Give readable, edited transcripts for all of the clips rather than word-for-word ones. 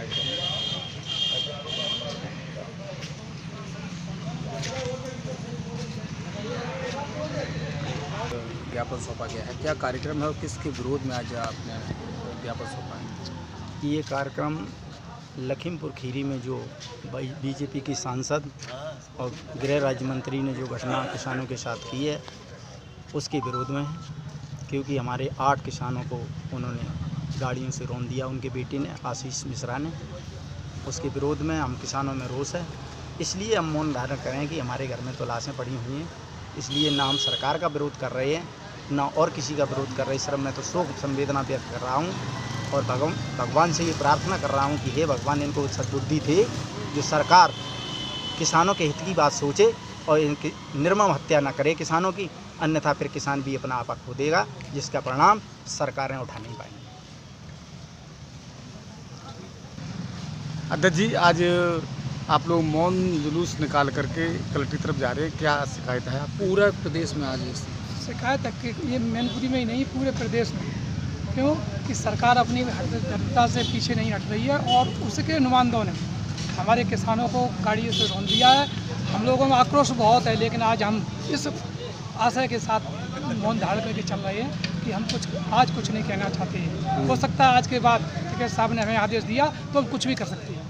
Side का। ज्ञापन सौंपा गया है, क्या कार्यक्रम है और किसके विरोध में आज आपने ज्ञापन सौंपा है? ये कार्यक्रम लखीमपुर खीरी में जो बीजेपी की सांसद और गृह राज्य मंत्री ने जो घटना किसानों के साथ की है उसके विरोध में है, क्योंकि हमारे 8 किसानों को उन्होंने गाड़ियों से रौंद दिया, उनके बेटे ने, आशीष मिश्रा ने। उसके विरोध में हम किसानों में रोष है, इसलिए हम मौन धारण करें कि हमारे घर में तो लाशें पड़ी हुई हैं। इसलिए ना हम सरकार का विरोध कर रहे हैं ना और किसी का विरोध कर रहे हैं। सर, मैं तो शोक संवेदना व्यक्त कर रहा हूँ और भगवान से ये प्रार्थना कर रहा हूँ कि हे भगवान, इनको सद्बुद्धि थे जो सरकार किसानों के हित की बात सोचे और इनकी निर्मम हत्या न करे किसानों की, अन्यथा फिर किसान भी अपना आपा खो देगा, जिसका परिणाम सरकारें उठा नहीं पाएंगी। अध्यक्ष जी, आज आप लोग मौन जुलूस निकाल करके कलेक्टर की तरफ जा रहे हैं, क्या शिकायत है? पूरा प्रदेश में आज शिकायत है कि ये मैनपुरी में ही नहीं, पूरे प्रदेश में। क्यों कि सरकार अपनी हत्या से पीछे नहीं हट रही है और उसके नुमाइंदों ने हमारे किसानों को गाड़ियों से रौंद दिया है। हम लोगों में आक्रोश बहुत है, लेकिन आज हम इस आशय के साथ मौन धारण करके चल रहे हैं कि हम आज कुछ नहीं कहना चाहते हैं। हो सकता है आज के बाद टिकैत साहब ने हमें आदेश दिया तो हम कुछ भी कर सकते हैं।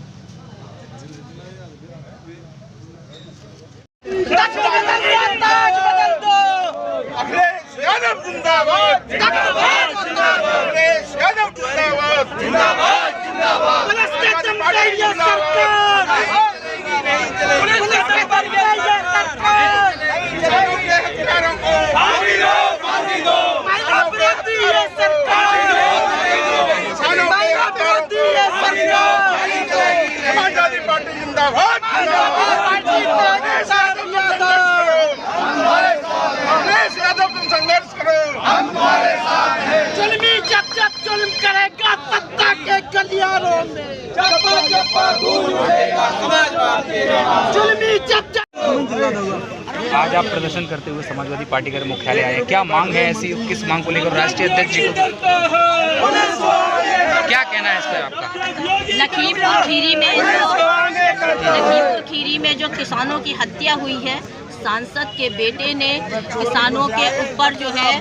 आज आप प्रदर्शन करते हुए समाजवादी पार्टी के मुख्यालय आए, क्या मांग है ऐसी, किस मांग को लेकर राष्ट्रीय अध्यक्ष जी को क्या कहना है इस पर आपका? लखीमपुर खीरी में जो किसानों की हत्या हुई है, सांसद के बेटे ने किसानों के ऊपर जो है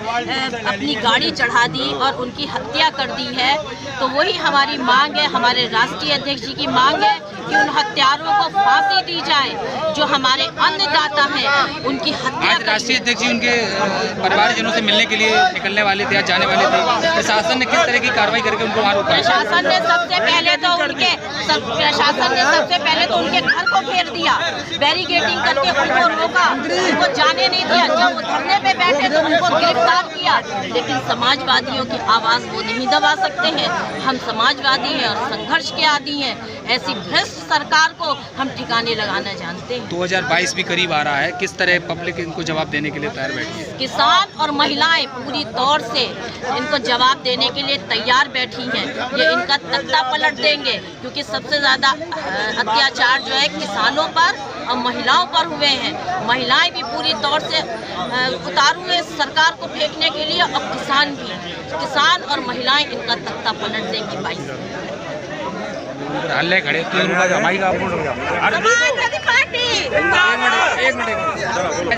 अपनी गाड़ी चढ़ा दी और उनकी हत्या कर दी है। तो वही हमारी मांग है, हमारे राष्ट्रीय अध्यक्ष जी की मांग है कि उन हत्यारों को फांसी दी जाए जो हमारे अन्नदाता हैं, उनकी हत्या। आज राष्ट्रीय अध्यक्ष जी उनके परिवारजनों से मिलने के लिए निकलने वाले थे, आज जाने वाले थे। प्रशासन ने किस तरह की कार्रवाई करके उनको वहाँ रोका? प्रशासन ने सबसे पहले तो उनके घर को घेर दिया, बैरिकेडिंग करके उनको रोका, उनको जाने नहीं दिया। जब वो धरने पे बैठे तो उनको गिरफ्तार किया, लेकिन समाजवादियों की आवाज़ वो नहीं दबा सकते हैं। हम समाजवादी हैं और संघर्ष के आदी हैं। ऐसी भ्रष्ट सरकार को हम ठिकाने लगाना जानते हैं। 2022 भी करीब आ रहा है, किस तरह पब्लिक इनको जवाब देने के लिए तैयार बैठी है? किसान और महिलाएं पूरी तौर से इनको जवाब देने के लिए तैयार बैठी हैं। ये इनका तख्ता पलट देंगे, क्योंकि सबसे ज़्यादा अत्याचार जो है किसानों पर और महिलाओं पर हुए हैं। महिलाएं भी पूरी तौर से उतारू हैं सरकार को फेंकने के लिए, और किसान भी, किसान और महिलाएं इनका तख्ता पलट देंगी। 22 हल्ले खड़े आज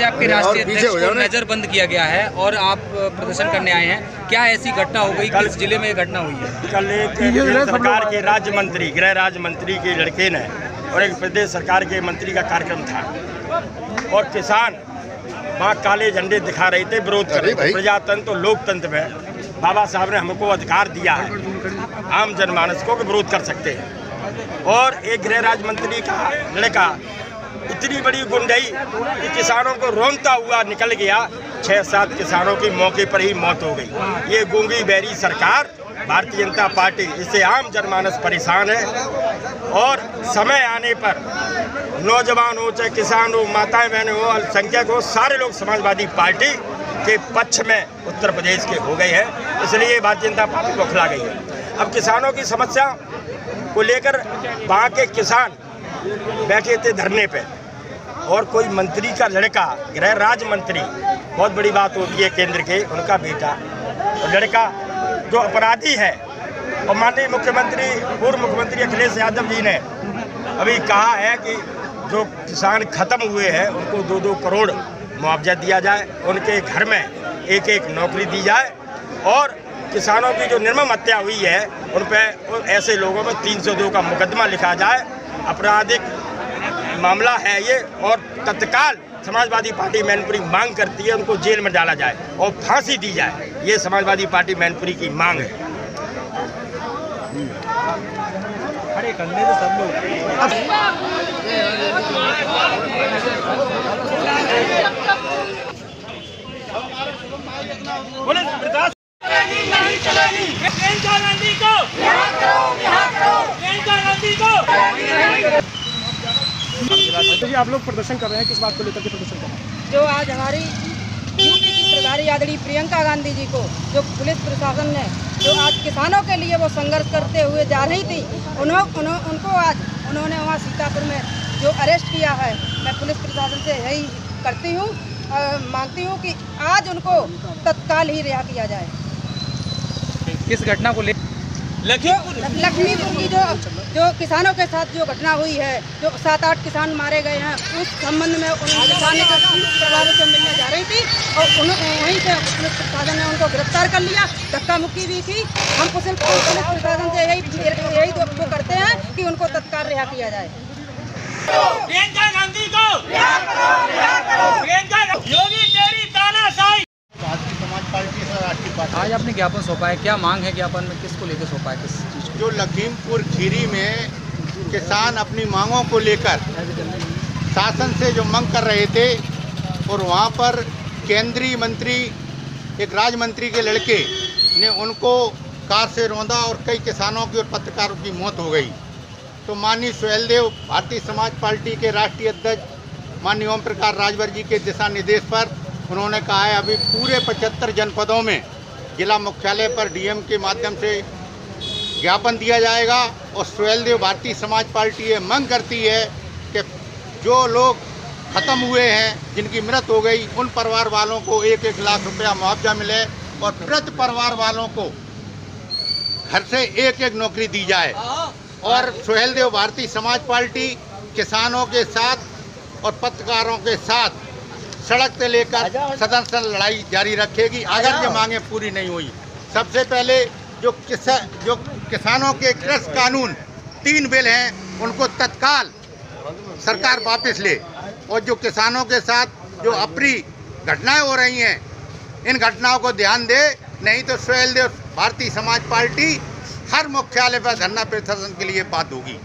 आपके राष्ट्रीय अध्यक्ष को नजरबंद किया गया है और आप प्रदर्शन करने आए हैं, क्या ऐसी घटना हो गई? किस जिले में घटना हुई है? कल एक सरकार के राज्य मंत्री, गृह राज्य मंत्री के लड़के ने और एक प्रदेश सरकार के मंत्री का कार्यक्रम था और किसान वहाँ काले झंडे दिखा रहे थे, विरोध कर रहे थे। प्रजातंत्र और लोकतंत्र में बाबा साहब ने हमको अधिकार दिया है, आम जनमानस को विरोध कर सकते हैं। और एक गृह राज्य मंत्री का लड़का इतनी बड़ी गुंडई कि किसानों को रोनता हुआ निकल गया। 6-7 किसानों की मौके पर ही मौत हो गई। ये गूंगी बहरी सरकार भारतीय जनता पार्टी, इससे आम जनमानस परेशान है। और समय आने पर नौजवान हो, चाहे किसान हो, माताएं बहनें हो, अल्पसंख्यक हो, सारे लोग समाजवादी पार्टी के पक्ष में उत्तर प्रदेश के हो गए हैं। इसलिए भारतीय जनता पार्टी बौखला गई है। अब किसानों की समस्या को लेकर वहाँ के किसान बैठे थे धरने पे और कोई मंत्री का लड़का, गृह राज्य मंत्री, बहुत बड़ी बात होती है केंद्र के, उनका बेटा और लड़का जो अपराधी है और माननीय मुख्यमंत्री पूर्व मुख्यमंत्री अखिलेश यादव जी ने अभी कहा है कि जो किसान खत्म हुए हैं उनको 2-2 करोड़ मुआवजा दिया जाए, उनके घर में एक नौकरी दी जाए और किसानों की जो निर्मम हत्या हुई है उन पर ऐसे लोगों में 302 का मुकदमा लिखा जाए। आपराधिक मामला है ये और तत्काल समाजवादी पार्टी मैनपुरी मांग करती है उनको जेल में डाला जाए और फांसी दी जाए। ये समाजवादी पार्टी मैनपुरी की मांग है। खड़े करने तो सब लोग जी आप लोग प्रदर्शन कर रहे हैं, किस बात को लेकर के प्रदर्शन कर रहे हैं? जो आज हमारी यूपी की प्रभारी आदरणीय प्रियंका गांधी जी को जो पुलिस प्रशासन ने जो आज किसानों के लिए वो संघर्ष करते हुए जा रही थी, उनको आज उन्होंने वहाँ सीतापुर में जो अरेस्ट किया है, मैं पुलिस प्रशासन से यही करती हूँ, मांगती हूँ कि आज उनको तत्काल ही रिहा किया जाए। किस घटना को ले लखीमपुर की जो किसानों के साथ जो घटना हुई है, जो 7-8 किसान मारे गए हैं, उस संबंध में किसान प्रभावित से मिलने जा रही थी और वहीं से पुलिस प्रशासन ने उनको गिरफ्तार कर लिया। धक्का मुक्की भी थी। हम पुलिस प्रशासन से यही वो करते हैं कि उनको तत्काल रिहा किया जाए। प्रियंका गांधी को योगी तेरी तानाशाही। भारतीय समाज पार्टी से राष्ट्रीय पार्टी आज आपने ज्ञापन सौंपा है, क्या मांग है ज्ञापन में, किसको लेकर सौंपा है, किस चीज़ को? जो लखीमपुर खीरी में किसान अपनी मांगों को लेकर शासन से जो मांग कर रहे थे और वहां पर केंद्रीय मंत्री एक राज्य मंत्री के लड़के ने उनको कार से रौंदा और कई किसानों की और पत्रकारों की मौत हो गई। तो माननीय सुहेलदेव भारतीय समाज पार्टी के राष्ट्रीय अध्यक्ष माननीय ओम प्रकाश राजभर जी के दिशा निर्देश पर उन्होंने कहा है अभी पूरे 75 जनपदों में जिला मुख्यालय पर डीएम के माध्यम से ज्ञापन दिया जाएगा और सुहेलदेव भारतीय समाज पार्टी ये मांग करती है कि जो लोग खत्म हुए हैं, जिनकी मृत्यु हो गई, उन परिवार वालों को 1-1 लाख रुपया मुआवजा मिले और प्रति परिवार वालों को घर से 1-1 नौकरी दी जाए। और सुहेलदेव भारतीय समाज पार्टी किसानों के साथ और पत्रकारों के साथ सड़क से लेकर सदन से लड़ाई जारी रखेगी अगर ये मांगे पूरी नहीं हुई। सबसे पहले जो किसानों के कृषि कानून 3 बिल हैं उनको तत्काल सरकार वापस ले और जो किसानों के साथ जो अप्रिय घटनाएं हो रही हैं इन घटनाओं को ध्यान दे, नहीं तो सुहेलदेव भारतीय समाज पार्टी हर मुख्यालय पर धरना प्रदर्शन के लिए बात होगी।